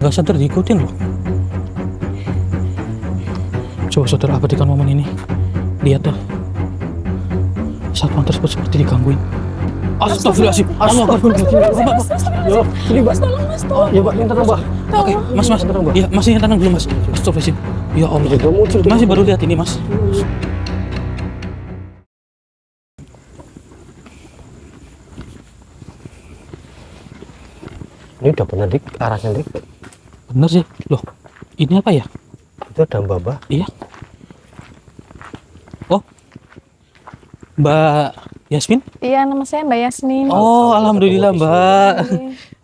Nggak sadar diikutin loh. Coba saudara abadikan momen ini. Lihat tuh, satpam tersebut seperti digangguin. Astagfirullahaladzim. Allah Akbar. Ya, ini Mbak. Ya Mbak, yang tenang Mbak. Oke, Mas. Ya, masih yang tenang belum Mas? Astagfirullahaladzim. Ya Allah. Masih baru lihat ini Mas. Ini udah bener dik, arahnya dik. Bener sih. Loh, ini apa ya? Itu ada Mbak. Iya. Oh, Mbak Yasmin? Iya, nama saya Mbak Yasmin. Oh, alhamdulillah Mbak.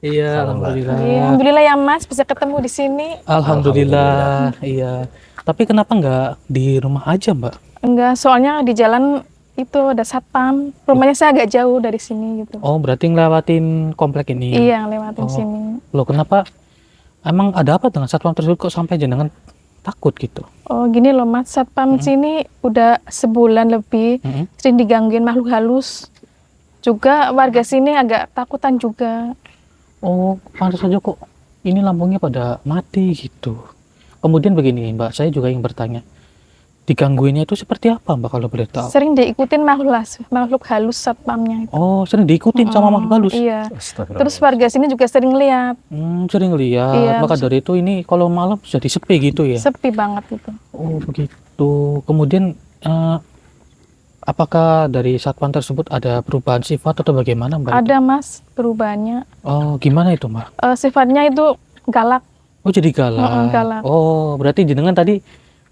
Iya, Salam, Mbak. alhamdulillah. Iya, alhamdulillah ya Mas bisa ketemu di sini. Alhamdulillah. Iya. Tapi kenapa nggak di rumah aja Mbak? Enggak, soalnya di jalan itu ada satpam. Rumahnya saya agak jauh dari sini gitu. Oh, berarti ngelewatin komplek ini. Iya, lewatin Oh. sini. Loh, kenapa? Emang ada apa dengan satpam tersebut kok sampai jenengan takut gitu? Oh, gini loh Mas, satpam sini udah sebulan lebih sering digangguin makhluk halus. Juga warga sini agak takutan juga. Oh, pantas saja kok ini lampunya pada mati gitu. Kemudian begini Mbak, saya juga ingin bertanya. Digangguinnya itu seperti apa Mbak kalau boleh tahu? Sering diikutin makhluk halus satpamnya itu. Oh, sering diikutin sama makhluk halus? Iya. Astagfirullah. Terus warga sini juga sering lihat. Sering lihat. Iya, Maka dari itu ini kalau malam jadi sepi gitu ya? Sepi banget itu. Oh, begitu. Kemudian apakah dari satpam tersebut ada perubahan sifat atau bagaimana Mbak? Ada Mas perubahannya. Oh, gimana itu Mbak? Sifatnya itu galak. Oh, jadi galak. Galak. Oh, berarti jenengan tadi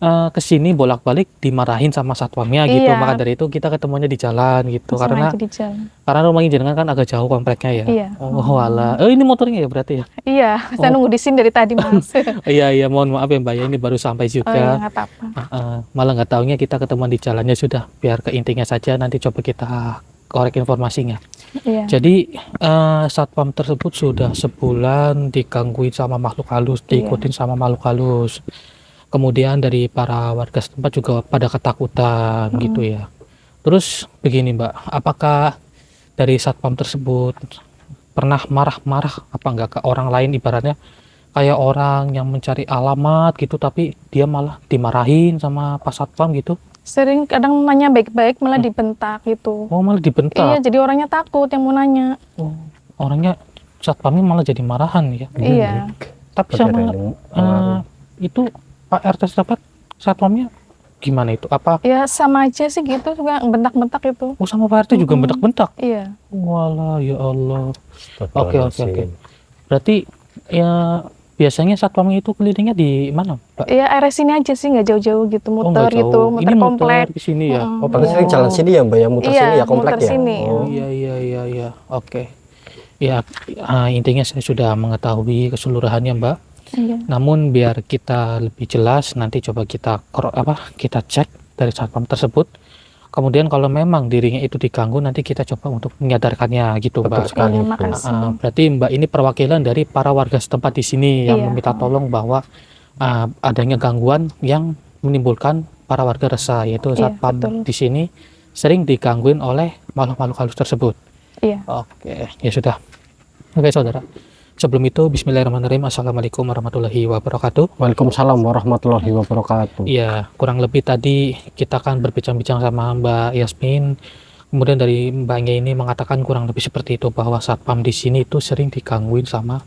kesini bolak-balik dimarahin sama satpamnya gitu. Iya. Maka dari itu kita ketemunya di jalan gitu. Langsung Karena aja di jalan. rumahnya jenengan kan agak jauh kompleknya ya. Iya. Oh, walah. Ini motornya ya berarti ya? Iya, saya nunggu di sini dari tadi Mas. Iya, mohon maaf ya Mbak ya, ini baru sampai Oh iya, juga. nggak apa-apa. Malah nggak taunya kita ketemuan di jalannya sudah. Biar ke intinya saja nanti coba kita korek informasinya. Iya. Jadi satpam tersebut sudah sebulan digangguin sama makhluk halus, diikutin sama makhluk halus. Kemudian dari para warga setempat juga pada ketakutan gitu ya. Terus begini Mbak, apakah dari satpam tersebut pernah marah-marah apa enggak ke orang lain, ibaratnya kayak orang yang mencari alamat gitu tapi dia malah dimarahin sama pas satpam gitu? Sering kadang nanya baik-baik malah dibentak gitu. Oh, malah Iya, dibentak. jadi orangnya takut yang mau nanya. Oh, orangnya satpamnya malah jadi marahan ya. Iya. Tapi sama itu Pak RT setempat satpamnya gimana itu? Apa Ya sama aja sih gitu, juga bentak-bentak itu. oh sama Pak RT juga bentak-bentak? Iya. Walah, ya Allah. Oke. Astagfirullahaladzim. Berarti ya biasanya satpamnya itu kelilingnya di mana, Pak? Iya, area sini aja sih, nggak jauh-jauh gitu, Oh, muter nggak gitu, jauh. muter Ini komplek. muter ke sini ya. Oh, berarti sering jalan sini ya Mbak ya, muter Iya, sini ya komplek muter ya. sini. Oh. Iya. Oke. Ya, intinya saya sudah mengetahui keseluruhannya, Mbak. Iya. Namun biar kita lebih jelas nanti coba kita kita cek dari satpam tersebut. Kemudian kalau memang dirinya itu diganggu nanti kita coba untuk menyadarkannya gitu, Betul Mbak. sekali. Iya, Bu. makasih. Berarti Mbak ini perwakilan dari para warga setempat di sini yang Iya. meminta tolong bahwa adanya gangguan yang menimbulkan para warga resah, yaitu Iya, satpam betul. di sini sering digangguin oleh makhluk-makhluk halus tersebut. Iya. Oke, ya sudah. Oke saudara. Sebelum itu Bismillahirrahmanirrahim. Assalamualaikum warahmatullahi wabarakatuh. Waalaikumsalam warahmatullahi wabarakatuh. Iya, kurang lebih tadi kita kan berbincang-bincang sama Mbak Yasmin. Kemudian dari Mbaknya ini mengatakan kurang lebih seperti itu, bahwa satpam di sini itu sering digangguin sama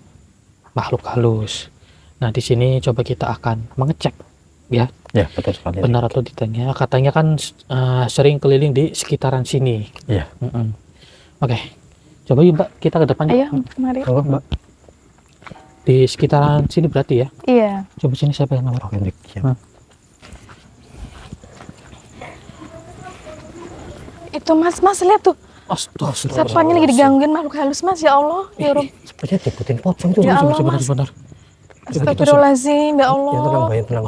makhluk halus. Nah, di sini coba kita akan mengecek ya, Ya, betul sekali. benar atau tidaknya. Katanya kan sering keliling di sekitaran sini. Iya. Oke. Coba yuk Mbak, kita ke depannya. Ayo, mari. Oh, Mbak. Di sekitaran sini berarti ya. Iya. Coba sini saya pegang nomor. Oke, Dik. Ya. Itu Mas lihat tuh. Astaga. Satpamnya lagi digangguin makhluk halus Mas, ya Allah. Ya Rob. Sepertinya diikutin pocong tuh. Ya Mbak. Allah, Mas. Sebentar. Astagfirullahaladzim, ya Yang tenang, Allah. Mbak, yang tenang.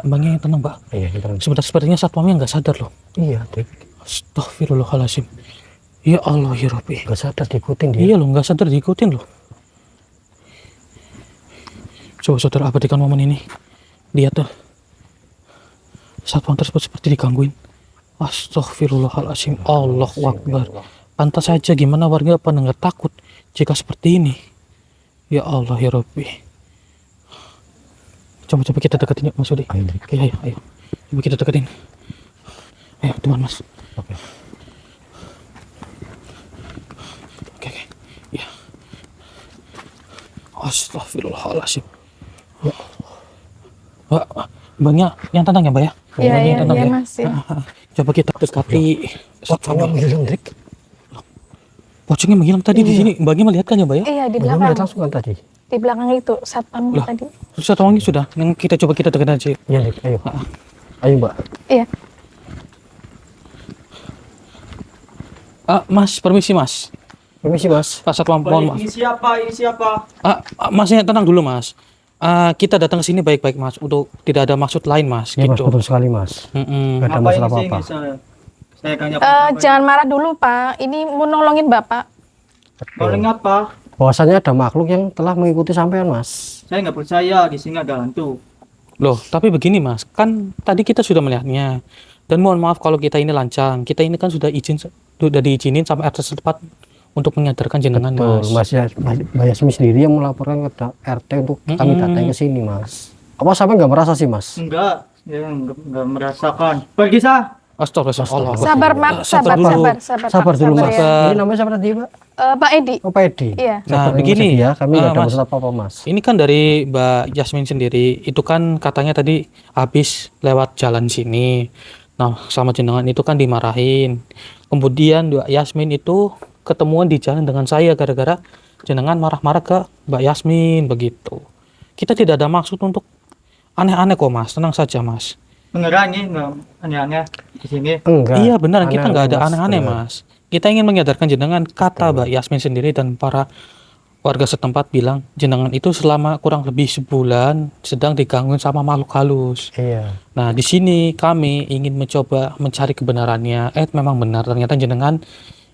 Mbaknya yang tenang, Mbak. Iya, yang tenang. Sebentar, sepertinya satpamnya nggak sadar loh. Iya, Dik. Astagfirullahaladzim. Ya Allah ya Rabbi. Gak sadar diikutin dia. Iya loh, nggak sadar diikutin loh. Coba saudara abadikan momen ini. Lihat tuh, satpam tersebut seperti digangguin. Astagfirullahaladzim. Allahu Akbar. Pantas saja gimana warga pada nggak takut jika seperti ini. Ya Allah ya Rabbi. Coba kita deketin yuk Mas Udi. Ayo, Dik. Oke, ayo. Coba kita deketin. Ayo, teman Mas. Oke. Oke. Ya. Astagfirullahaladzim. Ya. Mbak, Mbaknya yang tenang ya Mbak ya? Iya, Mbaknya iya, yang tenang iya, ya? Mas, ya. Coba kita dekati. Pocongnya menghilang, Dik. Pocongnya menghilang tadi di sini. Mbaknya melihat kan ya Mbak ya? Iya, di Belum belakang. lihat langsung kan tadi. Di belakang itu satpam Lah. tadi. Terus satu wangi sudah. Yang kita coba kita deketin aja. Iya, Dik. Ayo. Ayo, Mbak. Iya. Mas, permisi Mas. Permisi, Mas. Pak Satpam, mohon maaf. Ini siapa? Masnya tenang dulu Mas. Kita datang ke sini baik-baik Mas. Untuk tidak ada maksud lain Mas. Iya, Mas, Gitu. betul sekali, Mas. Mm-mm. Nggak ada Apa masalah ini sih apa-apa. ini saya tanya Jangan marah dulu, Pak. Ini mau nolongin Bapak. Paling apa? Bahwasanya ada makhluk yang telah mengikuti sampean, Mas. Saya nggak percaya di sini ada hantu. Loh, tapi begini Mas. Kan tadi kita sudah melihatnya. Dan mohon maaf kalau kita ini lancang. Kita ini kan sudah diizinin sama RT setempat untuk menyadarkan jenengan Betul, Mas. Mbak Yasmin sendiri yang melaporkan ke RT untuk kami datang ke sini, Mas. Apa sampai nggak merasa sih, Mas? Enggak, saya nggak merasakan. Pergi sah. Astagfirullah. Sabar, Mak. Sabar, dulu. Sabar dulu, Mas. ya. Ini namanya siapa tadi, Pak? Pak Edi. Oh, Pak Edi. Iya. Nah, Sabar, begini. Mas Edi ya, kami nggak ada Mas. masalah apa-apa, Mas. Ini kan dari Mbak Yasmin sendiri. Itu kan katanya tadi habis lewat jalan sini. Nah, sama jenengan itu kan dimarahin. Kemudian Mbak Yasmin itu ketemuan di jalan dengan saya gara-gara jenengan marah-marah ke Mbak Yasmin begitu. Kita tidak ada maksud untuk aneh-aneh kok Mas. Tenang saja Mas. Beneran nih nggak aneh-aneh di sini. Enggak. Iya benar, kita nggak ada Mas. aneh-aneh Benar. Mas. Kita ingin menyadarkan jenengan, kata Mbak Yasmin sendiri dan para warga setempat bilang jenengan itu selama kurang lebih sebulan sedang digangguin sama makhluk halus. Iya. Nah di sini kami ingin mencoba mencari kebenarannya. Memang benar ternyata jenengan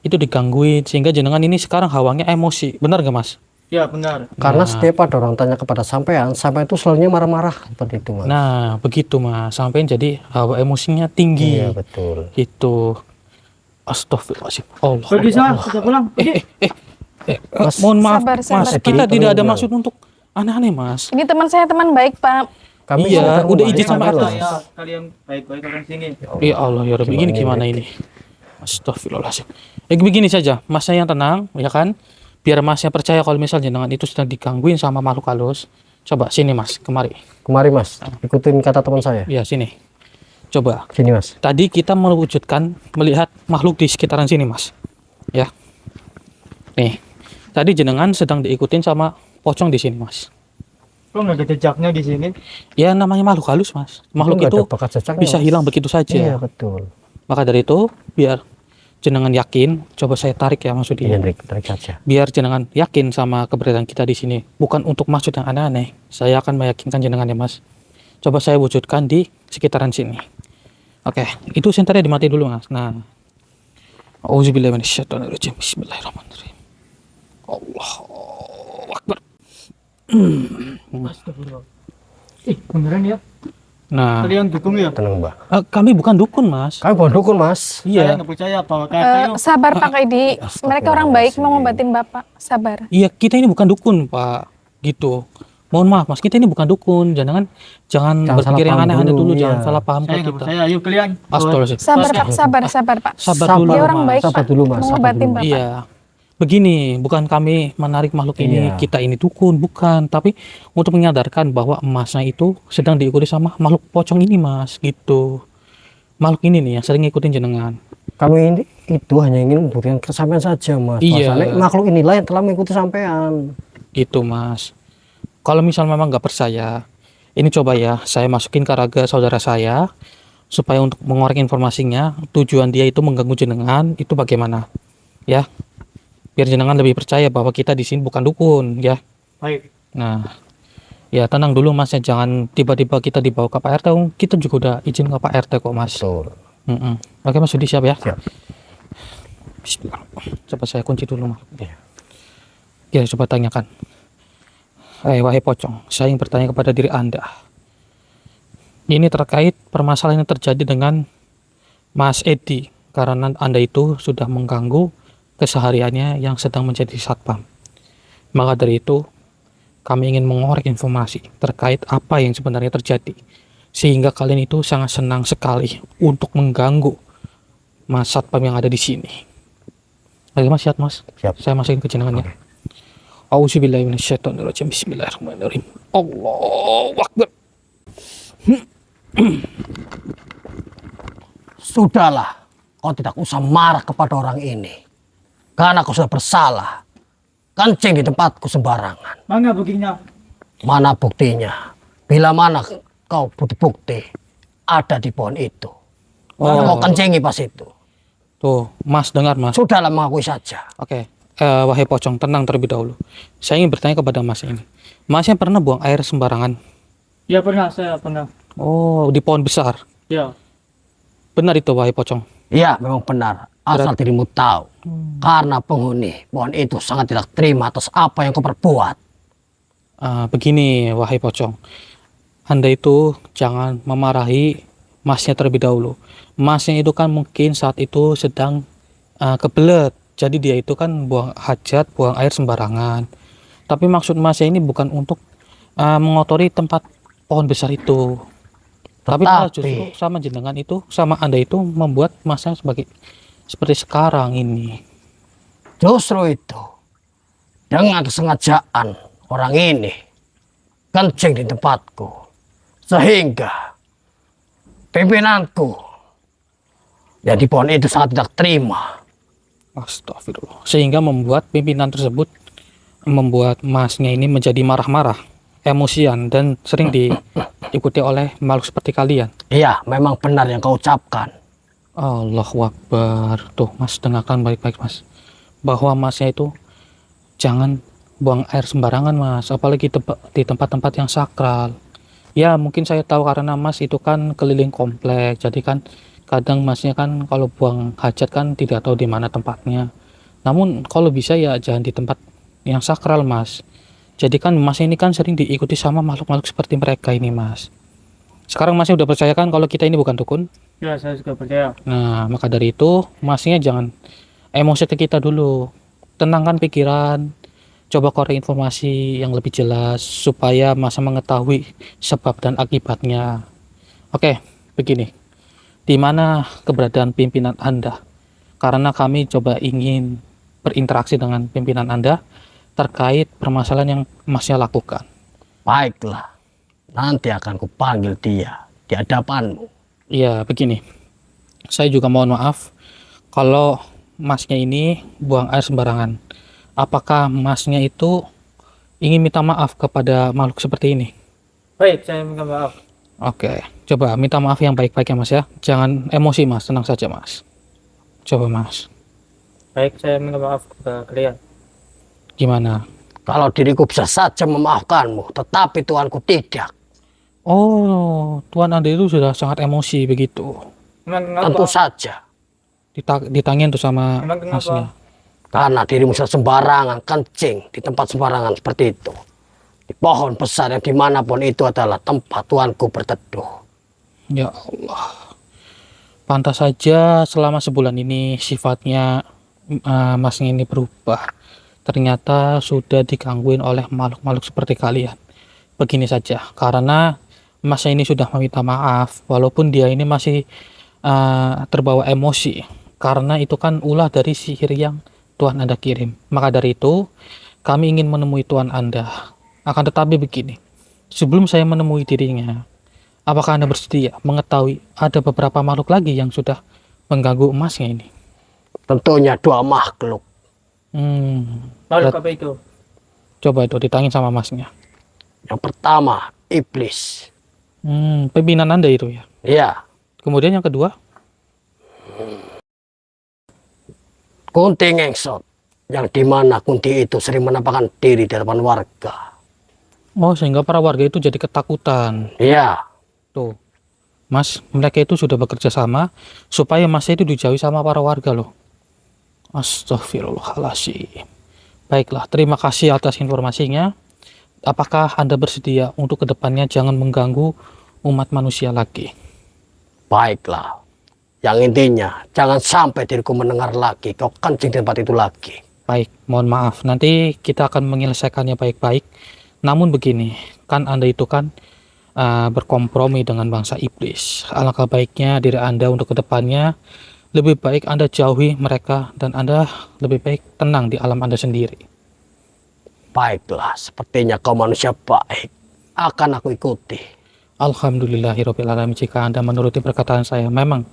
itu digangguin sehingga jenengan ini sekarang hawanya emosi. Benar gak Mas? Ya benar. Karena Nah. setiap ada orang tanya kepada sampean itu selalu marah-marah seperti itu, Mas. Nah begitu Mas, sampai jadi hawa emosinya tinggi. Iya, betul. Gitu. Astagfirullahaladzim. Allah. Pergi sah, sudah pulang. Pergi. Mas, Mohon maaf Sabar, Mas, sabar, kita Pak. tidak ada Tenang. maksud untuk aneh-aneh Mas. Ini teman saya teman baik, Pak. Kami Iya, sedang udah membahas izin sama sampean, RT. Mas. Saya kalian baik-baik orang sini. Ya Allah ya Rabbi, ini gimana ini? Astagfirullahaladzim. Begini saja, Masnya yang tenang, ya kan? Biar Masnya percaya kalau misal jenengan itu sedang digangguin sama makhluk halus. Coba sini Mas, kemari. Kemari, Mas. Ikutin kata teman saya. Ya sini. Coba. Sini, Mas. Tadi kita melihat makhluk di sekitaran sini Mas. Ya. Nih. Tadi jenengan sedang diikutin sama pocong di sini Mas. Kok nggak ada jejaknya di sini? Ya namanya makhluk halus Mas. Makhluk nggak itu ada bakat jejaknya, bisa Mas. hilang begitu saja. Iya, betul. Maka dari itu biar jenengan yakin, coba saya tarik ya maksudnya. Iya, Hendrik, tarik saja. Biar jenengan yakin sama keberadaan kita di sini. Bukan untuk maksud yang aneh-aneh. Saya akan meyakinkan jenengan ya Mas. Coba saya wujudkan di sekitaran sini. Oke, itu senternya dimati dulu Mas. Nah. Auzubillahi minasyaitonirrajim. Bismillahirrahmanirrahim. Allahu Akbar. Astagfirullah. Beneran ya? Nah, Kalian dukung ya? Tenang, Mbak. kami bukan dukun Mas. Kami bukan dukun, Mas. Saya Iya. nggak percaya bahwa kayak Sabar, Pak Edi. Mereka orang baik mau ngobatin Bapak. Sabar. Iya, kita ini bukan dukun, Pak. Gitu. Mohon maaf, Mas. Kita ini bukan dukun. Jangan Jangan berpikir salah yang paham aneh-aneh dulu, dulu. iya. Jangan salah paham saya ke nggak kita. percaya. Ayo kalian. Astagfirullahaladzim. Sabar, Pak. Sabar, Pak. Sabar Sabar, dulu, Dia orang Mas. baik, Sabar Pak. dulu, Mas. Mau Sabar ngobatin dulu. Bapak. Iya. Begini, bukan kami menarik makhluk ini, Iya. kita ini dukun, bukan. Tapi untuk menyadarkan bahwa emasnya itu sedang diikuti sama makhluk pocong ini, Mas. Gitu. Makhluk ini nih yang sering ngikutin jenengan. Kami ini itu hanya ingin memberikan kesampaian saja, Mas. Iya. Bahwasanya makhluk inilah yang telah mengikuti sampean. Gitu, Mas. Kalau misal memang nggak percaya, ini coba ya, saya masukin ke raga saudara saya, supaya untuk mengorek informasinya, tujuan dia itu mengganggu jenengan, itu bagaimana? Ya, biar jenengan lebih percaya bahwa kita di sini bukan dukun, ya. Baik. Nah, ya tenang dulu Mas, ya. Jangan tiba-tiba kita dibawa ke Pak RT, kita juga udah izin ke Pak RT kok Mas. Betul. Mm-mm. Oke Mas, sudah siap ya? Siap. Bismillahirrahmanirrahim. Coba saya kunci dulu Mas. Iya. Ya, coba tanyakan. Wahai pocong, saya ingin bertanya kepada diri Anda. Ini terkait permasalahan yang terjadi dengan Mas Edi, karena Anda itu sudah mengganggu kesehariannya yang sedang menjadi satpam. Maka dari itu, Kami ingin mengorek informasi terkait apa yang sebenarnya terjadi. Sehingga kalian itu sangat senang sekali untuk mengganggu Mas Satpam yang ada di sini. Lagi Mas, siap Mas? Siap. Saya masukin ke jenengannya. Auzubillahi minasyaitonirrajim. Bismillahirrahmanirrahim. Allahu Akbar. Sudahlah, kau tidak usah marah kepada orang ini. Karena kau sudah bersalah. Kencing di tempatku sembarangan. Mana buktinya? Mana buktinya? Bila mana kau butuh bukti, ada di pohon itu. Kau kencingi pas itu. Tuh, Mas dengar Mas. Sudahlah, mengakui saja. Oke, wahai pocong, tenang terlebih dahulu. Saya ingin bertanya kepada Mas ini. Masnya pernah buang air sembarangan? Ya pernah, saya pernah. Oh, di pohon besar. Ya. Benar itu wahai pocong. Iya, memang benar. Asal dirimu tahu. Karena penghuni pohon itu sangat tidak terima atas apa yang kau perbuat. Begini wahai pocong. Anda itu jangan memarahi Masnya terlebih dahulu. Masnya itu kan mungkin saat itu sedang kebelet. Jadi dia itu kan buang hajat, buang air sembarangan. Tapi maksud Masnya ini bukan untuk mengotori tempat pohon besar itu. Tapi malah justru sama jenengan itu, sama Anda itu membuat Masnya seperti sekarang ini. Justru itu, dengan kesengajaan orang ini kencing di tempatku, sehingga pimpinanku ya di pohon itu sangat tidak terima. Astagfirullah. Sehingga membuat pimpinan tersebut membuat Masnya ini menjadi marah-marah, emosian, dan sering diikuti oleh makhluk seperti kalian. Iya, memang benar yang kau ucapkan. Allahu Akbar. Tuh Mas, dengarkan baik-baik Mas, bahwa Masnya itu jangan buang air sembarangan Mas, apalagi di tempat-tempat yang sakral. Ya mungkin saya tahu karena Mas itu kan keliling komplek, jadi kan kadang Masnya kan kalau buang hajat kan tidak tahu di mana tempatnya. Namun kalau bisa ya jangan di tempat yang sakral Mas. Jadi kan Mas ini kan sering diikuti sama makhluk-makhluk seperti mereka ini Mas. Sekarang Masnya udah percaya kan kalau kita ini bukan dukun? Ya, saya juga percaya. Nah, maka dari itu, Masnya jangan emosi ke kita dulu. Tenangkan pikiran, coba korek informasi yang lebih jelas, supaya Mas mengetahui sebab dan akibatnya. Oke, begini. Di mana keberadaan pimpinan Anda? Karena kami coba ingin berinteraksi dengan pimpinan Anda terkait permasalahan yang Masnya lakukan. Baiklah, nanti akan kupanggil dia di hadapanmu. Iya, begini. Saya juga mohon maaf kalau Masnya ini buang air sembarangan. Apakah Masnya itu ingin minta maaf kepada makhluk seperti ini? Baik, saya minta maaf. Oke, coba minta maaf yang baik-baik ya Mas ya. Jangan emosi Mas, tenang saja Mas. Coba Mas. Baik, saya minta maaf kepada kalian. Gimana? Kalau diriku bisa saja memaafkanmu, tetapi Tuanku tidak. Oh, Tuan Anda itu sudah sangat emosi begitu. Emang Tentu kenapa? saja. Ditangin tuh sama Emang kenapa? Masnya. Karena dirimu sudah sembarangan kencing di tempat sembarangan seperti itu. Di pohon besar yang dimanapun itu adalah tempat Tuanku berteduh. Ya Allah. Pantas saja selama sebulan ini sifatnya Masnya ini berubah. Ternyata sudah digangguin oleh makhluk-makhluk seperti kalian. Begini saja, karena Masnya ini sudah meminta maaf, walaupun dia ini masih terbawa emosi. Karena itu kan ulah dari sihir yang Tuhan Anda kirim. Maka dari itu, kami ingin menemui Tuhan Anda. Akan tetapi begini, sebelum saya menemui dirinya, apakah Anda bersedia mengetahui ada beberapa makhluk lagi yang sudah mengganggu Masnya ini? Tentunya dua makhluk. Makhluk apa itu? Coba itu ditanya sama Masnya. Yang pertama, iblis. Pimpinan Anda itu ya. Ya, Kemudian yang kedua, Kunti Ngengsot. Yang dimana Kunti itu sering menampakkan diri di hadapan warga. oh sehingga para warga itu jadi ketakutan. Ya, Tuh, Mas, mereka itu sudah bekerja sama supaya Mas itu dijauhi sama para warga loh. Astagfirullahaladzim. Baiklah, terima kasih atas informasinya. Apakah Anda bersedia untuk kedepannya jangan mengganggu umat manusia lagi? baiklah. Yang intinya, jangan sampai diriku mendengar lagi kau kencing di tempat itu lagi. Baik, mohon maaf. Nanti kita akan menyelesaikannya baik-baik. Namun begini, kan Anda itu kan berkompromi dengan bangsa iblis. Alangkah baiknya diri Anda untuk kedepannya lebih baik Anda jauhi mereka dan Anda lebih baik tenang di alam Anda sendiri. Baiklah, sepertinya kau manusia baik. Akan aku ikuti. Alhamdulillahirabbil alamin. Jika Anda menuruti perkataan saya, memang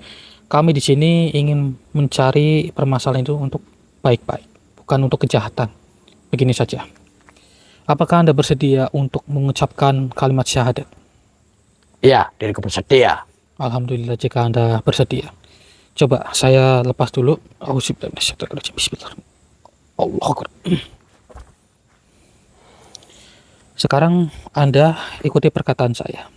kami di sini ingin mencari permasalahan itu untuk baik-baik, bukan untuk kejahatan. Begini saja. Apakah Anda bersedia untuk mengucapkan kalimat syahadat? Ya, diriku bersedia. Alhamdulillah jika Anda bersedia. Coba saya lepas dulu. Bismillahirrahmanirrahim. Allahu Akbar. Sekarang Anda ikuti perkataan saya.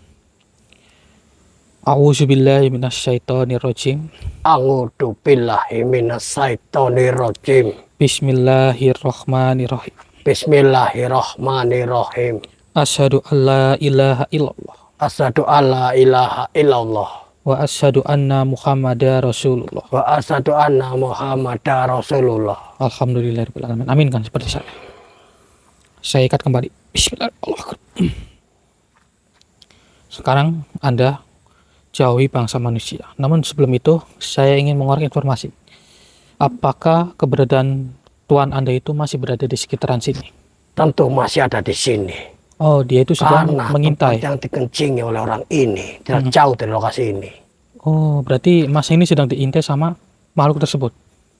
A'udzubillahi minasyaitonirrajim. A'udzu billahi minasyaitonirrajim. Bismillahirrahmanirrahim. Bismillahirrahmanirrahim. Asyhadu alla ilaha illallah Asyhadu alla ilaha illallah wa asyhadu anna Muhammadar Rasulullah. wa asyhadu anna Muhammadar Rasulullah. Alhamdulillahirabbil alamin. Amin kan seperti saya. Saya ikat kembali. Bismillahirrahmanirrahim. Sekarang Anda jauhi bangsa manusia. Namun sebelum itu saya ingin mengorek informasi. Apakah keberadaan Tuan Anda itu masih berada di sekitaran sini? Tentu masih ada di sini. Oh, dia itu sedang Karena mengintai. tempat yang dikencingi oleh orang ini tidak jauh dari lokasi ini. Oh, berarti Mas ini sedang diintai sama makhluk tersebut.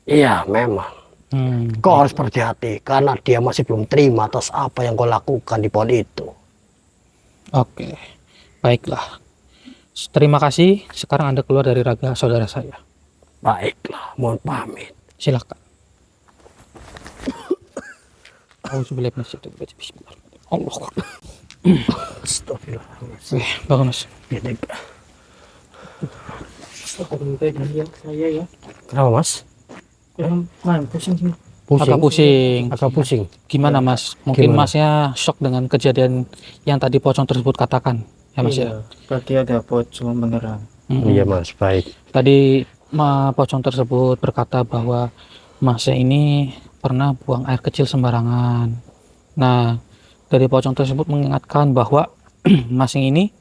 Iya, memang. Kau harus berhati-hati karena dia masih belum terima atas apa yang kau lakukan di pohon itu. Oke, baiklah. Terima kasih. Sekarang Anda keluar dari raga saudara saya. Baiklah, mohon pamit. Silakan. Auzubillahi minasyaitonirrajim. Bismillahirrahmanirrahim. Allahu Akbar. Astagfirullahaladzim. Bangun Mas. Saya ya. Kenapa, Mas? Pusing sih. Agak pusing. Agak pusing. Gimana Mas? Mungkin Gimana? Masnya shock dengan kejadian yang tadi pocong tersebut katakan. Ya Mas ya. Berarti ada pocong beneran. Iya, Mas. Baik. Tadi pocong tersebut berkata bahwa Masnya ini pernah buang air kecil sembarangan. Nah, dari pocong tersebut mengingatkan bahwa Masnya ini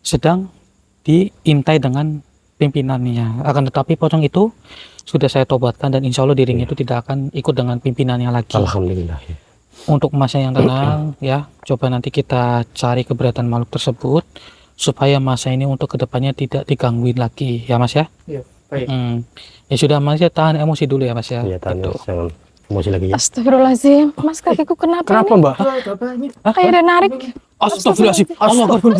sedang diintai dengan pimpinannya. Akan tetapi pocong itu sudah saya tobatkan dan insya Allah dirinya itu tidak akan ikut dengan pimpinannya lagi. Alhamdulillah. Untuk Masnya yang tenang ya, coba nanti kita cari keberadaan makhluk tersebut supaya Masnya ini untuk kedepannya tidak digangguin lagi ya Mas ya. Iya, baik. Ya sudah Mas ya, tahan emosi dulu ya Mas ya. Iya, tanya Gitu. jangan emosi lagi ya. Astagfirullahaladzim, Mas kakiku kenapa Kenapa, nih? Mbak? Bapaknya. Kayak ada narik. Astagfirullahaladzim. Allah Akbar.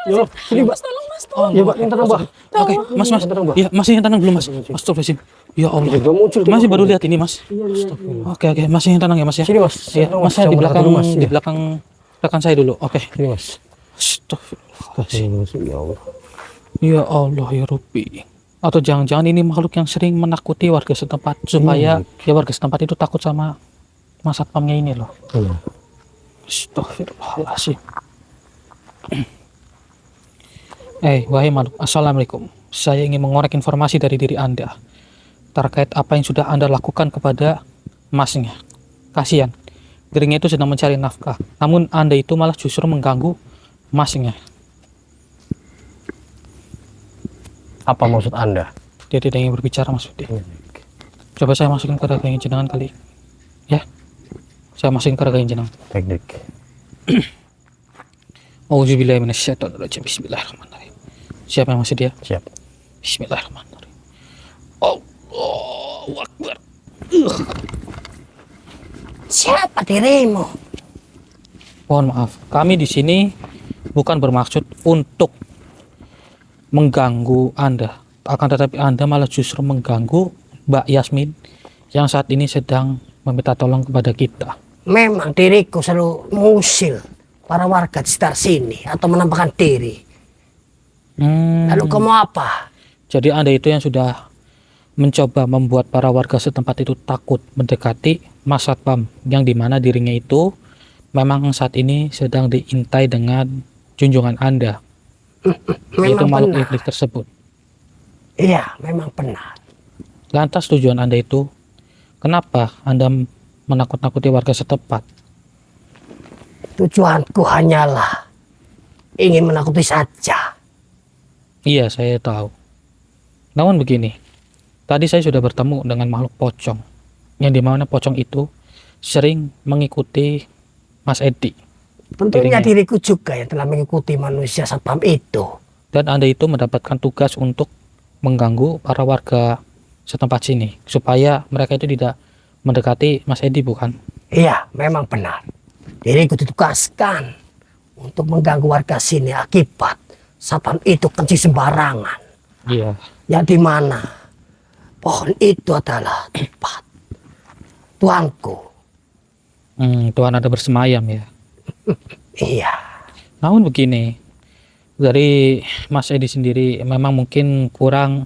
Yo, sini, Mbak. Tolong Mas, Iya, Mbak, yang tenang, Mbak. Oke, Mas. Tenang, Mbak. Ya, masih yang tenang belum Mas? Astagfirullahaladzim. Ya Allah. Udah muncul. Masih baru lihat ini Mas. Iya. Oke, masih yang tenang ya Mas ya. Sini, Mas. Ya, Mas saya di belakang dulu, Mas. di belakang rekan saya dulu. Oke. Sini, Mas. Astagfirullahaladzim. Ya Allah. Ya Allah ya Rabbi. Atau jangan-jangan ini makhluk yang sering menakuti warga setempat supaya ya warga setempat itu takut sama Mas Satpamnya ini loh. Iya. Astagfirullahaladzim. Wahai makhluk, Assalamualaikum. Saya ingin mengorek informasi dari diri Anda terkait apa yang sudah Anda lakukan kepada Masnya. Kasihan, dirinya itu sedang mencari nafkah, namun Anda itu malah justru mengganggu Masnya. Apa maksud Anda? Dia tidak ingin berbicara Mas Budi. Coba saya masukin ke raga yang jenengan kali. Ya, saya masukin ke raga yang jenengan. Baik. Auzubillahi minasyaitonirrajim. Bismillahirrahmanirrahim. Siapa yang masih dia? Siap. Bismillahirrahmanirrahim. Allahu Akbar. Siapa dirimu? Mohon maaf, kami di sini bukan bermaksud untuk mengganggu Anda. Akan tetapi Anda malah justru mengganggu Mbak Yasmin yang saat ini sedang meminta tolong kepada kita. Memang diriku selalu mengusir para warga di sekitar sini atau menampakkan diri. Lalu kamu apa? Jadi Anda itu yang sudah mencoba membuat para warga setempat itu takut mendekati Mas Satpam yang dimana dirinya itu memang saat ini sedang diintai dengan junjungan Anda, yaitu Memang makhluk benar. iblis tersebut. Iya, memang benar. Lantas tujuan Anda itu, kenapa Anda menakut-nakuti warga setempat? Tujuanku hanyalah ingin menakuti saja. Iya, saya tahu. Namun begini, tadi saya sudah bertemu dengan makhluk pocong, yang dimana pocong itu sering mengikuti Mas Edi. Tentunya Dirinya. diriku juga yang telah mengikuti manusia satpam itu. Dan Anda itu mendapatkan tugas untuk mengganggu para warga setempat sini, supaya mereka itu tidak mendekati Mas Edi, bukan? Iya, memang benar. Diriku ditugaskan untuk mengganggu warga sini akibat satpam itu kencing sembarangan. Iya. Yang dimana pohon itu adalah tempat tuanku. Tuhan ada bersemayam ya. Iya, Namun begini, dari Mas Edi sendiri memang mungkin kurang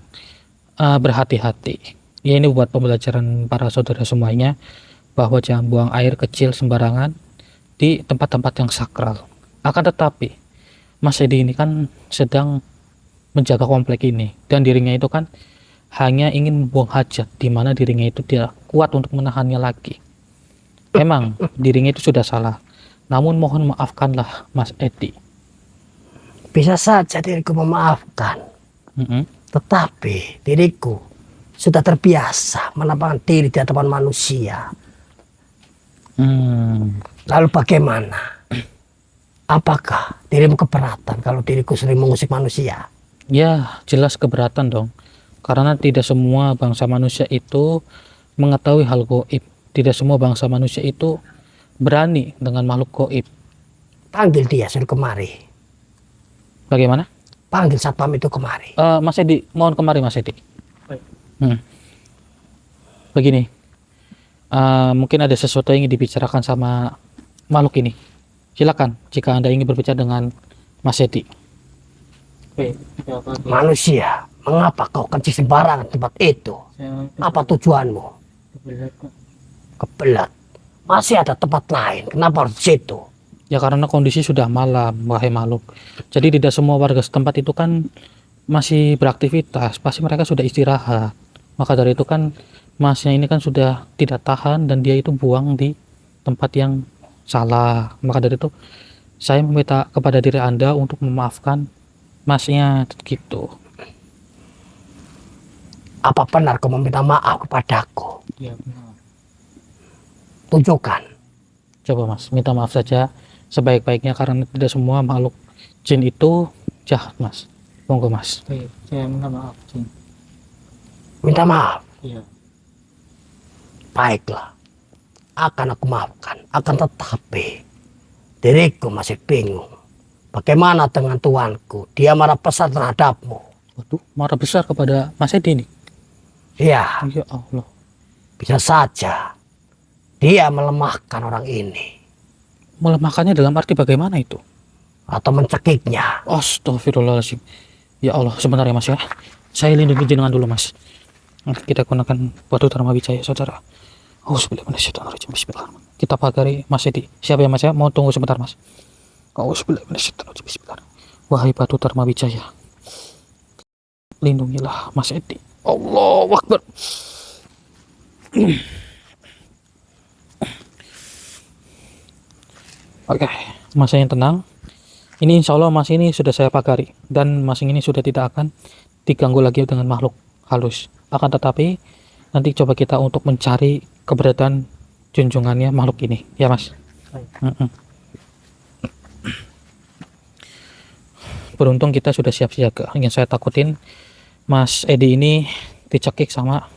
berhati-hati. Ya, ini buat pembelajaran para saudara semuanya, bahwa jangan buang air kecil sembarangan di tempat-tempat yang sakral. Akan tetapi Mas Edi ini kan sedang menjaga komplek ini, dan dirinya itu kan hanya ingin membuang hajat, di mana dirinya itu tidak kuat untuk menahannya lagi. Memang dirinya itu sudah salah, namun mohon maafkanlah Mas Edi. bisa saja diriku memaafkan. Mm-mm. Tetapi diriku sudah terbiasa menampakkan diri di hadapan manusia. Lalu bagaimana? Apakah dirimu keberatan kalau diriku sering mengusik manusia? Ya, jelas keberatan dong. Karena tidak semua bangsa manusia itu mengetahui hal goib. Tidak semua bangsa manusia itu berani dengan makhluk goib. Panggil dia suruh kemari. Bagaimana? Panggil satpam itu kemari. Mas Edi, mohon kemari Mas Edi. Baik. Begini, mungkin ada sesuatu yang ingin dibicarakan sama makhluk ini. Silakan jika Anda ingin berbicara dengan Mas Edi. Baik, ya, Pak. Manusia, mengapa kau kencing sembarangan tempat itu? Saya Apa tujuanmu? kebelet, Pak. Kebelat. Masih ada tempat lain. Kenapa harus di situ? Ya karena kondisi sudah malam, wahai makhluk. Jadi tidak semua warga setempat itu kan masih beraktivitas, pasti mereka sudah istirahat. Maka dari itu kan masnya ini kan sudah tidak tahan dan dia itu buang di tempat yang salah. Maka dari itu saya meminta kepada diri Anda untuk memaafkan masnya gitu. Apa benar kau meminta maaf kepadaku? Ya, benar. Tunjukkan. Coba Mas, minta maaf saja sebaik-baiknya, karena tidak semua makhluk jin itu jahat Mas. Monggo Mas. Baik, saya minta maaf, Cing. Minta maaf. Iya. Baiklah. Akan aku maafkan. Akan tetapi diriku masih bingung. Bagaimana dengan tuanku? Dia marah besar terhadapmu. Waduh, marah besar kepada Mas Edi nih. Ya, Ya Allah. bisa saja dia melemahkan orang ini. Melemahkannya dalam arti bagaimana itu? Atau mencekiknya. Astagfirullahaladzim. Ya Allah, sebentar ya Mas ya. Saya lindungi jenengan dulu Mas. Kita gunakan batu Dharma Wijaya saudara. Auzubillahiminasyaitonirrajim. Bismillahirrahmanirrahim. Kita pagari Mas Edi. Siap ya Mas ya? Mau tunggu sebentar Mas. Auzubillahiminasyaitonirrajim. Bismillahirrahmanirrahim. Wahai batu Dharma Wijaya, lindungilah Mas Edi. Allahu Akbar. Oke, Mas yang tenang. Ini insya Allah Mas ini sudah saya pagari, dan Mas ini sudah tidak akan diganggu lagi dengan makhluk halus. Akan tetapi nanti coba kita untuk mencari keberadaan junjungannya makhluk ini, ya Mas. Baik. Beruntung kita sudah siap siaga. Yang saya takutin Mas Edi ini dicekik sama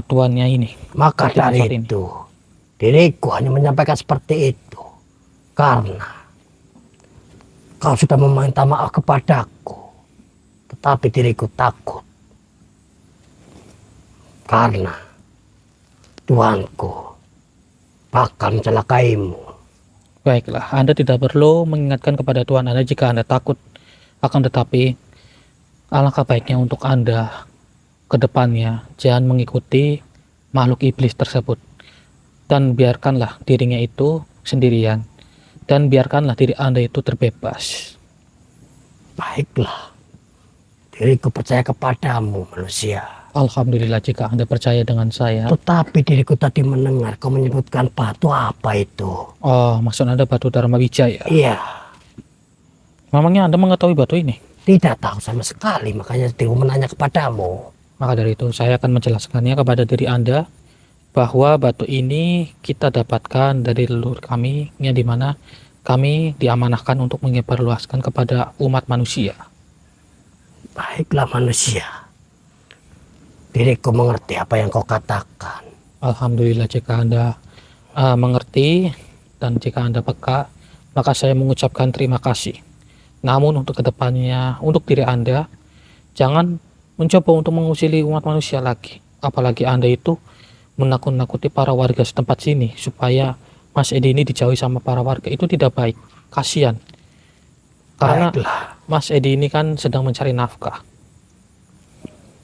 tuannya ini. Maka Seperti dari saat ini. itu diriku hanya menyampaikan seperti itu. Karena kau sudah meminta maaf kepadaku. Tetapi diriku takut. Karena tuanku bakal mencelakaimu. Baiklah, Anda tidak perlu mengingatkan kepada Tuhan Anda jika Anda takut. Akan tetapi, alangkah baiknya untuk Anda ke depannya jangan mengikuti makhluk iblis tersebut. Dan biarkanlah dirinya itu sendirian. Dan biarkanlah diri Anda itu terbebas. Baiklah. Diriku percaya kepadamu manusia. Alhamdulillah jika Anda percaya dengan saya. Tetapi diriku tadi mendengar kau menyebutkan batu apa itu? Oh, maksud Anda batu Dharma Wijaya? Iya, Memangnya Anda mengetahui batu ini? tidak tahu sama sekali, makanya diriku menanya kepadamu. Maka dari itu saya akan menjelaskannya kepada diri Anda bahwa batu ini kita dapatkan dari leluhur kami, yang dimana kami diamanahkan untuk menyebarluaskan kepada umat manusia. Baiklah manusia, diriku mengerti apa yang kau katakan. Alhamdulillah jika Anda mengerti dan jika Anda peka, maka saya mengucapkan terima kasih. Namun untuk kedepannya, untuk diri Anda, jangan mencoba untuk mengusili umat manusia lagi. Apalagi Anda itu menakut-nakuti para warga setempat sini supaya Mas Edi ini dijauhi sama para warga. Itu tidak baik, kasihan. Karena Baiklah, Mas Edi ini kan sedang mencari nafkah.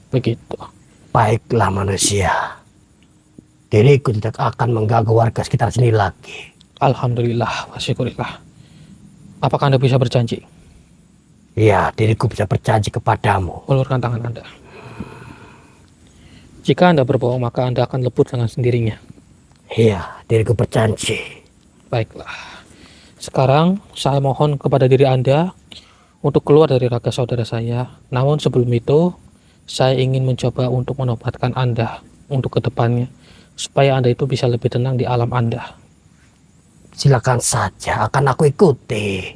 Begitu. baiklah manusia. Diriku tidak akan mengganggu warga sekitar sini lagi. Alhamdulillah, wa syukurillah. Apakah Anda bisa berjanji? Ya, diriku bisa berjanji kepadamu. Ulurkan tangan Anda. Jika Anda berbohong, maka Anda akan luput dengan sendirinya. Iya, diriku berjanji. Baiklah. Sekarang saya mohon kepada diri Anda untuk keluar dari raga saudara saya. Namun sebelum itu, saya ingin mencoba untuk menobatkan Anda untuk kedepannya, supaya Anda itu bisa lebih tenang di alam Anda. Silakan saja, akan aku ikuti.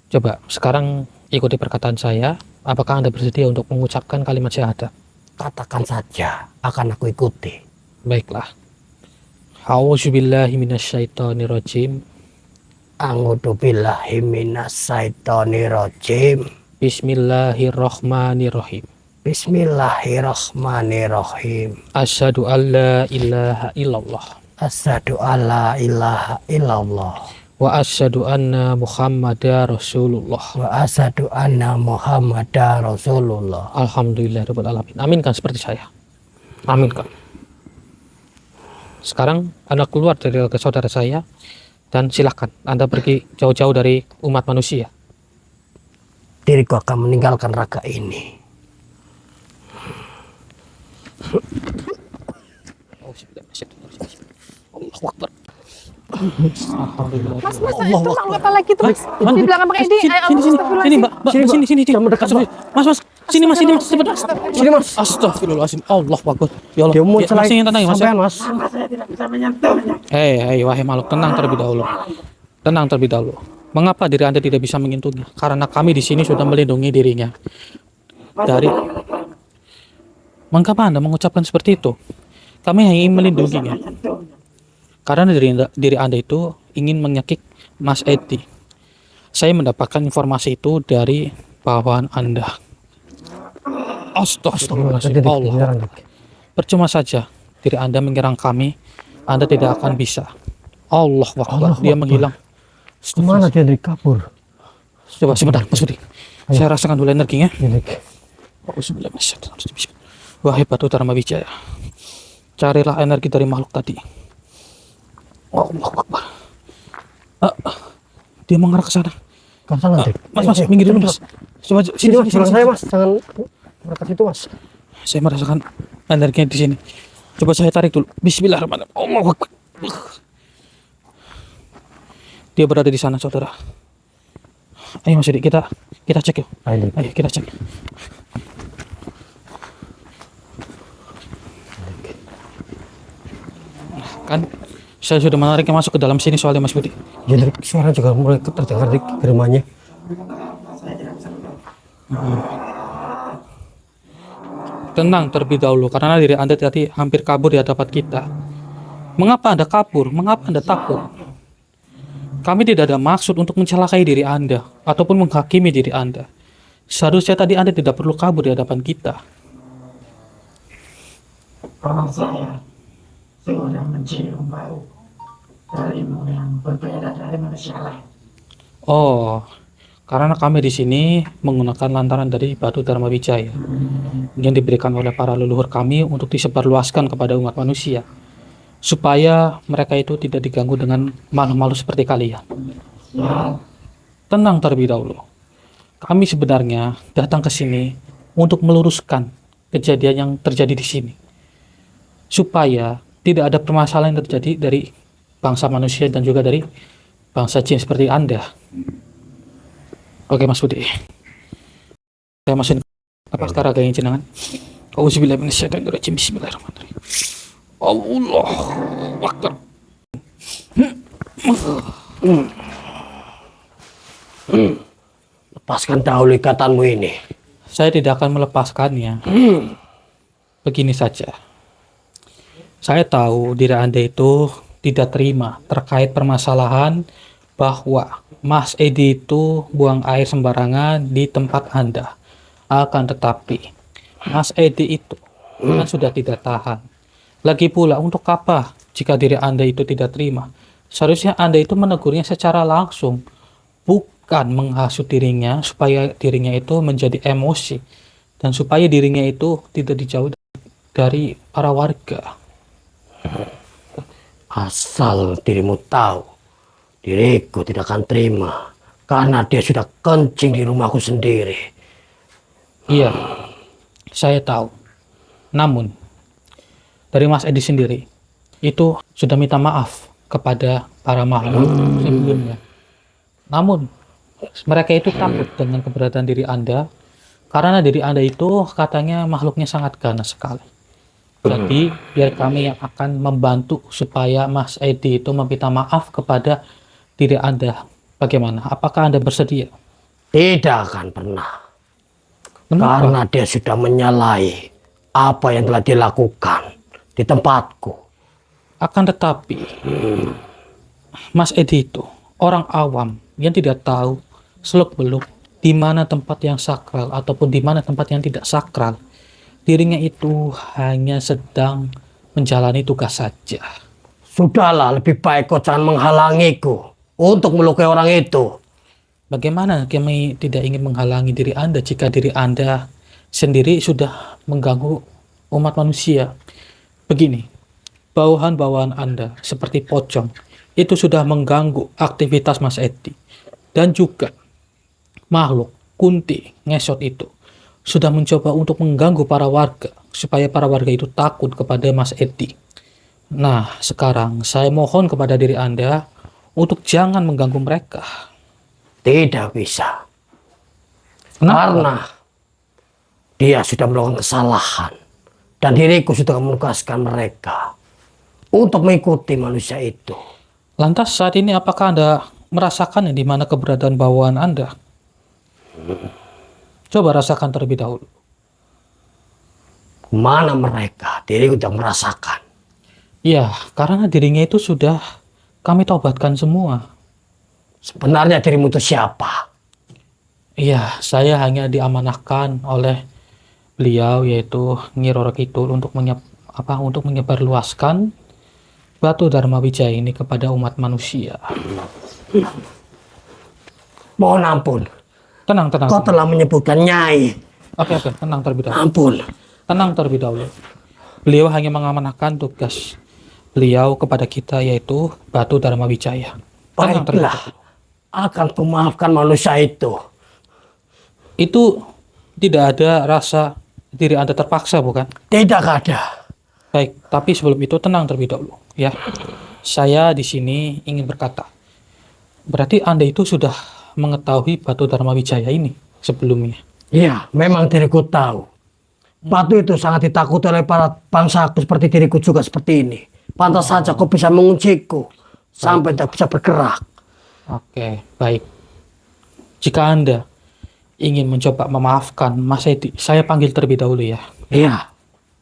Coba sekarang ikuti perkataan saya. Apakah Anda bersedia untuk mengucapkan kalimat syahadat? Katakan saja, akan aku ikuti. Baiklah. A'udzubillahi minasyaitonirrajim. A'udzubillahi minasyaitonirrajim. Bismillahirrahmanirrahim. Bismillahirrahmanirrahim. Asyhadu an la ilaha illallah Asyhadu alla ilaha illallah. wa asyhadu anna Muhammadar Rasulullah. Wa asyhadu anna Muhammadar Rasulullah. Alhamdulillahirabbil alamin. Aminkan seperti saya. Aminkan. Sekarang Anda keluar dari raga saudara saya dan silakan Anda pergi jauh-jauh dari umat manusia. Diriku akan meninggalkan raga ini. Allahu Akbar. Alhamdulillah. Mas, itu makhluk apa lagi tuh, Mas? Di belakang Bang Edi. Ayo, Sini, Mbak. Sini. Jangan mendekat, Mbak. Mas. Sini, Mas. Cepat. Sini, Mas. Astagfirullahaladzim. Allahu Akbar. Ya Allah. Dia mau Ya, Mas, ingin tenang ya, Mas. sampean, Mas. Hei, wahai makhluk, tenang terlebih dahulu. Tenang terlebih dahulu. Mengapa diri Anda tidak bisa menyentuhnya? Karena kami di sini sudah melindungi dirinya dari. Mengapa Anda mengucapkan seperti itu? Kami hanya ingin melindunginya. Karena diri Anda itu ingin menyakiti Mas Edi. Saya mendapatkan informasi itu dari bawahan Anda. Astagfirullahaladzim. Allah. Percuma saja diri Anda menyerang kami, Anda tidak akan bisa. Allah Akbar. Dia menghilang. Kemana dia dari kabur? Coba sebentar, Mas Budi. Saya rasakan dulu energinya. Milik. Wahai batu Dharma Wijaya, carilah energi dari makhluk tadi. Allah Akbar. Dia mengarah ke sana. Ke sana, Dik. Mas, minggir dulu, Mas. Coba Sini, Mas. Belakang saya, Mas. Jangan berangkat itu, Mas. Saya merasakan energinya di sini. Coba saya tarik dulu. Bismillahirrahmanirrahim. Allahu Akbar. Dia berada di sana, saudara. Ayo Mas Edi, kita cek yuk. Ayo, Kita cek. Kan saya sudah menariknya masuk ke dalam sini soalnya Mas Budi. Ya, Dik. Suara juga mulai terdengar, Dik, germanya. Tenang terlebih dahulu karena diri Anda tadi hampir kabur di hadapan kita. Mengapa Anda kabur? Mengapa Anda takut? Kami tidak ada maksud untuk mencelakai diri Anda ataupun menghakimi diri Anda. Seharusnya tadi Anda tidak perlu kabur di hadapan kita. Kalau saya sudah mencium bau darimu yang berbeda dari manusia lain. Oh, karena kami di sini menggunakan lantaran dari batu Dharma Wijaya yang diberikan oleh para leluhur kami untuk disebarluaskan kepada umat manusia, supaya mereka itu tidak diganggu dengan makhluk-makhluk seperti kalian. Ya, Tenang terlebih dahulu. Kami sebenarnya datang ke sini untuk meluruskan kejadian yang terjadi di sini. Supaya tidak ada permasalahan yang terjadi dari bangsa manusia dan juga dari bangsa jin seperti Anda. Oke Mas Budi. Saya masukin apa sekarang gaya jenengan? Auzubillahi minasyaitonirrajim. Bismillahirrahmanirrahim. Allahu Akbar. Lepaskan dahulu ikatanmu ini. Saya tidak akan melepaskannya. Begini saja. Saya tahu diri Anda itu tidak terima terkait permasalahan bahwa Mas Edi itu buang air sembarangan di tempat Anda. Akan tetapi, Mas Edi itu kan sudah tidak tahan. Lagi pula, untuk apa jika diri Anda itu tidak terima? Seharusnya Anda itu menegurnya secara langsung, bukan menghasut dirinya supaya dirinya itu menjadi emosi dan supaya dirinya itu tidak dijauh dari para warga. Asal dirimu tahu, diriku tidak akan terima karena dia sudah kencing di rumahku sendiri. Iya, saya tahu. Namun, dari Mas Edi sendiri, itu sudah minta maaf kepada para makhluk sebelumnya. Namun, mereka itu takut dengan keberadaan diri Anda, karena diri Anda itu katanya makhluknya sangat ganas sekali. Jadi, biar kami yang akan membantu supaya Mas Edi itu meminta maaf kepada diri Anda. Bagaimana? Apakah Anda bersedia? Tidak akan pernah. Kenapa? Karena dia sudah menyalahi apa yang telah dilakukan di tempatku. Akan tetapi, Mas Edi itu orang awam yang tidak tahu seluk-beluk di mana tempat yang sakral ataupun di mana tempat yang tidak sakral. Dirinya itu hanya sedang menjalani tugas saja. Sudahlah, lebih baik kau jangan menghalangiku untuk melukai orang itu. Bagaimana kami tidak ingin menghalangi diri Anda jika diri Anda sendiri sudah mengganggu umat manusia? Begini, bawahan-bawahan Anda seperti pocong itu sudah mengganggu aktivitas Mas Edi. Dan juga makhluk kunti ngesot itu sudah mencoba untuk mengganggu para warga supaya para warga itu takut kepada Mas Edi. Nah, sekarang saya mohon kepada diri Anda untuk jangan mengganggu mereka. Tidak bisa. Kenapa? Karena dia sudah melakukan kesalahan. Dan diriku sudah menugaskan mereka untuk mengikuti manusia itu. Lantas saat ini apakah Anda merasakan di mana keberadaan bawahan Anda? Coba rasakan terlebih dahulu. Mana mereka? Diriku sudah merasakan. Ya, karena dirinya itu sudah kami taubatkan semua. Sebenarnya dirimu itu siapa? Iya, saya hanya diamanahkan oleh beliau yaitu Nyi Roro Kidul untuk menyebarluaskan batu Dharma Wijaya ini kepada umat manusia. Mohon ampun. Tenang. Kau telah menyebutkan Nyai. Oke, tenang terlebih dahulu. Ampun. Tenang terlebih dahulu. Beliau hanya mengamanahkan tugas beliau kepada kita yaitu batu Dharma Wijaya. Tenang terlebih Baiklah. dahulu. Akan kumaafkan manusia itu. Itu tidak ada rasa diri Anda terpaksa, bukan? Tidak ada. Baik, tapi sebelum itu tenang terlebih dahulu, ya. Saya di sini ingin berkata, berarti Anda itu sudah mengetahui batu Dharma Wijaya ini sebelumnya. Iya, memang diriku tahu. Batu itu sangat ditakuti oleh para bangsaku seperti diriku juga seperti ini. Pantas saja kau bisa mengunciku sampai tidak bisa bergerak. Oke, baik. Jika Anda ingin mencoba memaafkan Mas Edi, saya panggil terlebih dahulu ya. Iya,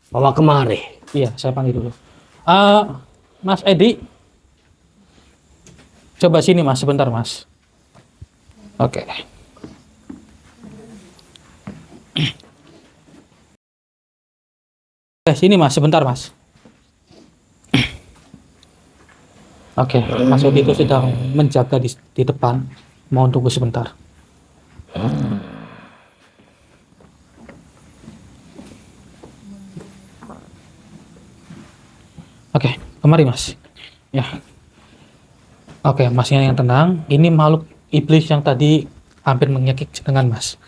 bawa kemari. Iya, saya panggil dulu. Mas Edi, coba sini Mas, sebentar Mas. Oke. Sini Mas, sebentar Mas. Oke, Mas Edi itu sedang menjaga di depan. Mohon tunggu sebentar. Oke, kemari Mas. Ya. Oke, Masnya yang tenang. Ini makhluk iblis yang tadi hampir menyakit dengan Mas.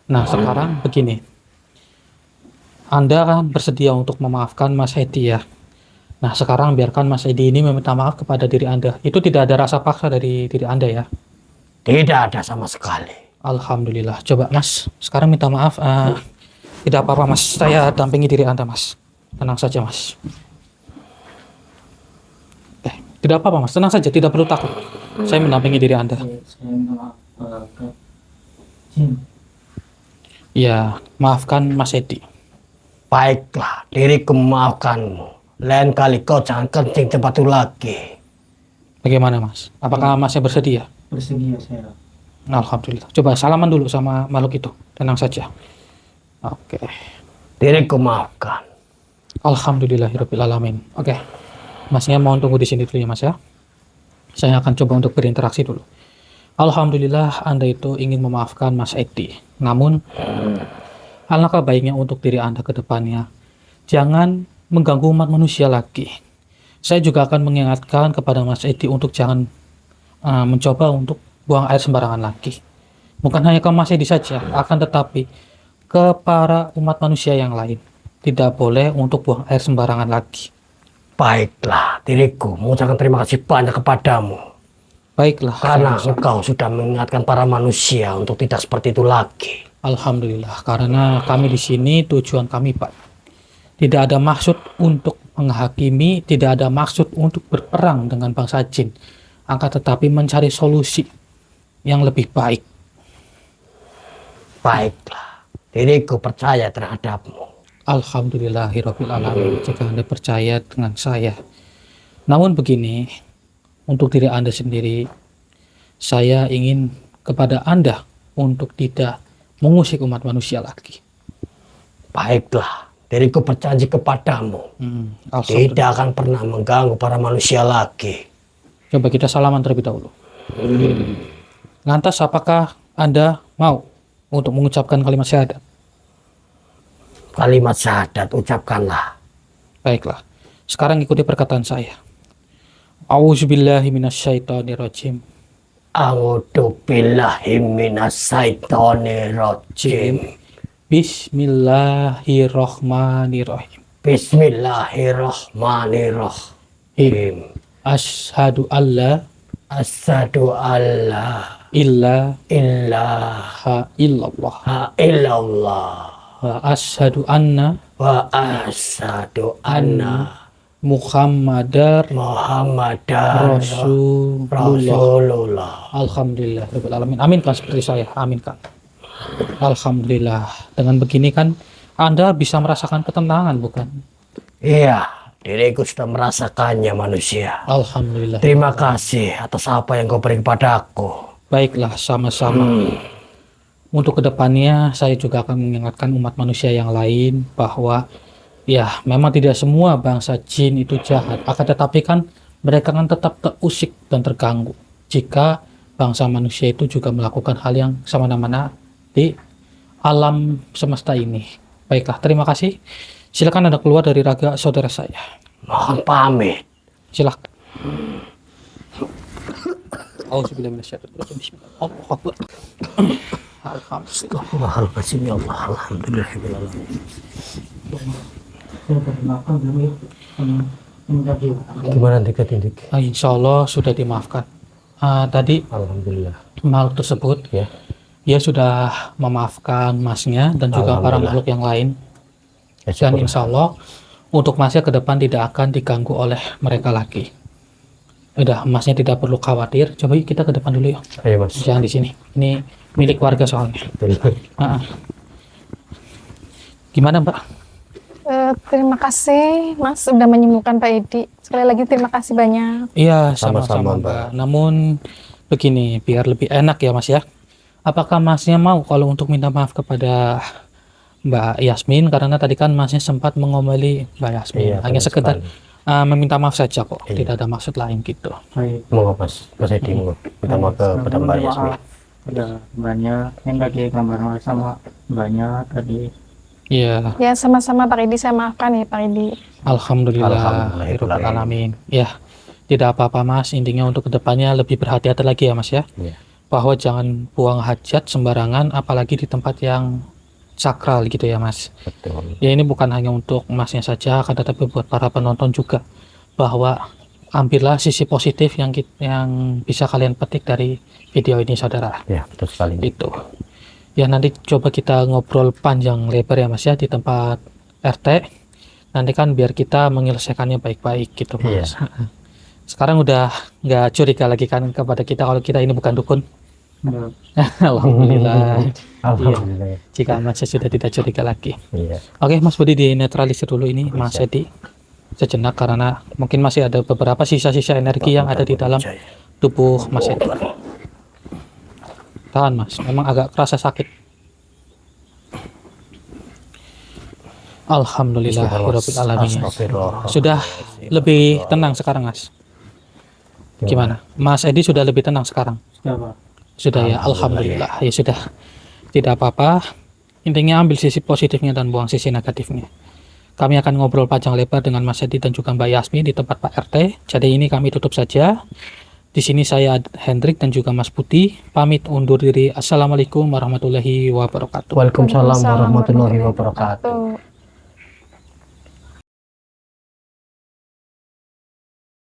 Nah, sekarang begini. Anda kan bersedia untuk memaafkan Mas Edi ya. Nah, sekarang biarkan Mas Edi ini meminta maaf kepada diri Anda. Itu tidak ada rasa paksa dari diri Anda ya. Tidak ada sama sekali. Alhamdulillah. Coba Mas, sekarang minta maaf. Tidak apa-apa Mas, saya dampingi diri Anda Mas. Tenang saja Mas. Tidak apa-apa Mas, tenang saja, tidak perlu takut. Saya mendampingi diri Anda. Saya minta maaf ke Jin. Ya, maafkan Mas Edi. Baiklah, diriku memaafkanmu. Lain kali kau jangan kencing tempat itu lagi. Bagaimana Mas? Apakah Masnya bersedia? Bersedia saya. Alhamdulillah. Coba salaman dulu sama makhluk itu. Tenang saja. Oke. Diriku maafkan. Alhamdulillahirabbil alamin. Oke. Masnya mohon tunggu di sini dulu ya Mas ya. Saya akan coba untuk berinteraksi dulu. Alhamdulillah Anda itu ingin memaafkan Mas Edi. Namun alangkah baiknya untuk diri Anda ke depannya, jangan mengganggu umat manusia lagi. Saya juga akan mengingatkan kepada Mas Edi untuk jangan mencoba untuk buang air sembarangan lagi. Bukan hanya ke Mas Edi saja, akan tetapi ke para umat manusia yang lain. Tidak boleh untuk buang air sembarangan lagi. Baiklah, diriku mengucapkan terima kasih banyak kepadamu. Baiklah. Karena engkau sudah mengingatkan para manusia untuk tidak seperti itu lagi. Alhamdulillah, karena kami di sini tujuan kami Pak. Tidak ada maksud untuk menghakimi, tidak ada maksud untuk berperang dengan bangsa jin. Akan tetapi mencari solusi yang lebih baik. Baiklah, diriku percaya terhadapmu. Alhamdulillahirabbil alamin. Jika Anda percaya dengan saya. Namun begini, untuk diri Anda sendiri, saya ingin kepada Anda untuk tidak mengusik umat manusia lagi. Baiklah, diriku berjanji kepadamu. Alhamdulillah. Tidak akan pernah mengganggu para manusia lagi. Coba kita salaman terlebih dahulu. Lantas apakah Anda mau untuk mengucapkan kalimat syahadat? Kalimat syahadat ucapkanlah. Baiklah. Sekarang ikuti perkataan saya. A'udzubillahi minasyaitonirrajim. A'udzu billahi minasyaitonirrajim. Bismillahirrahmanirrahim. Bismillahirrahmanirrahim. Asyhadu alla Asyhadu alla ilaha ilaha illallah illallah wa asyhadu anna wa asyhadu anna Muhammadar Muhammadar Rasulullah. Rasulullah. Alhamdulillah rabbil alamin. Aminkan seperti saya, aminkan. Alhamdulillah. Dengan begini kan Anda bisa merasakan ketenangan, bukan? Iya, diriku sudah merasakannya manusia. Alhamdulillah. Terima kasih atas apa yang kau beri kepadaku. Baiklah, sama-sama. Untuk kedepannya saya juga akan mengingatkan umat manusia yang lain bahwa ya memang tidak semua bangsa jin itu jahat, akan tetapi kan mereka kan tetap terusik dan terganggu jika bangsa manusia itu juga melakukan hal yang sama-sama di alam semesta ini. Baiklah, terima kasih. Silakan Anda keluar dari raga saudara saya. Mohon pamit. Silakan. Auzubillahi minasyaitonir rajim. Allahu Akbar. Alhamdulillah. Alhamdulillah, ya Allah. Alhamdulillahirrahmanirrahim. Saya termaafkan dulu ya. Menjadi Gimana tindik? Insya Allah sudah dimaafkan. Tadi Alhamdulillah. makhluk tersebut Ya. dia sudah memaafkan masnya dan juga para Alhamdulillah. makhluk yang lain. Ya, Dan syukur. insya Allah untuk masnya ke depan tidak akan diganggu oleh mereka lagi. Udah, masnya tidak perlu khawatir. Coba yuk kita ke depan dulu yuk. Ayo mas. Jangan di sini. Ini milik warga soalnya. Ah. Gimana Mbak? Terima kasih Mas sudah menyembuhkan Pak Edi. Sekali lagi terima kasih banyak. Iya, Sama-sama, sama-sama Mbak. Namun begini, biar lebih enak ya Mas ya. Apakah Masnya mau kalau untuk minta maaf kepada Mbak Yasmin? Karena tadi kan Masnya sempat mengomeli Mbak Yasmin. Iya, Hanya benar sekedar meminta maaf saja kok. Iya. Tidak ada maksud lain gitu. baik. Mau mas Edi mau kita mau kepada Mbak Yasmin. Udah banyak yang lagi gambar sama banyak tadi. Iya, Ya sama-sama Pak Edi, saya maafkan ya Pak Edi. alhamdulillah. Alhamdulillah. Alamin. Ya, tidak apa-apa Mas. Intinya untuk kedepannya lebih berhati-hati lagi ya Mas ya. Iya. Bahwa jangan buang hajat sembarangan, apalagi di tempat yang sakral gitu ya Mas. Betul. Ya ini bukan hanya untuk Masnya saja, akan tetapi buat para penonton juga, bahwa ambillah sisi positif yang bisa kalian petik dari video ini saudara. Ya, betul sekali. Itu. Ya nanti coba kita ngobrol panjang lebar ya Mas ya di tempat RT. Nanti kan biar kita menyelesaikannya baik-baik gitu Mas. Sekarang udah nggak curiga lagi kan kepada kita kalau kita ini bukan dukun. Enggak. Alhamdulillah. Alhamdulillah. Jika Mas sudah tidak curiga lagi. Iya. Oke Mas Budi dinetralisir dulu ini Mas Edi sejenak karena mungkin masih ada beberapa sisa-sisa energi yang ada di dalam tubuh Mas Edi. Tahan Mas, memang agak kerasa sakit. Alhamdulillah rabbil alamin. Astagfirullah. Sudah lebih tenang sekarang Mas. Gimana? Mas Edi sudah lebih tenang sekarang? Sudah, Pak. Sudah ya, alhamdulillah. Ya sudah. Tidak apa-apa. Intinya ambil sisi positifnya dan buang sisi negatifnya. Kami akan ngobrol panjang lebar dengan Mas Edi dan juga Mbak Yasmi di tempat Pak RT. Jadi ini kami tutup saja. Di sini saya Hendrik dan juga Mas Putih pamit undur diri. Assalamualaikum warahmatullahi wabarakatuh. Waalaikumsalam warahmatullahi wabarakatuh.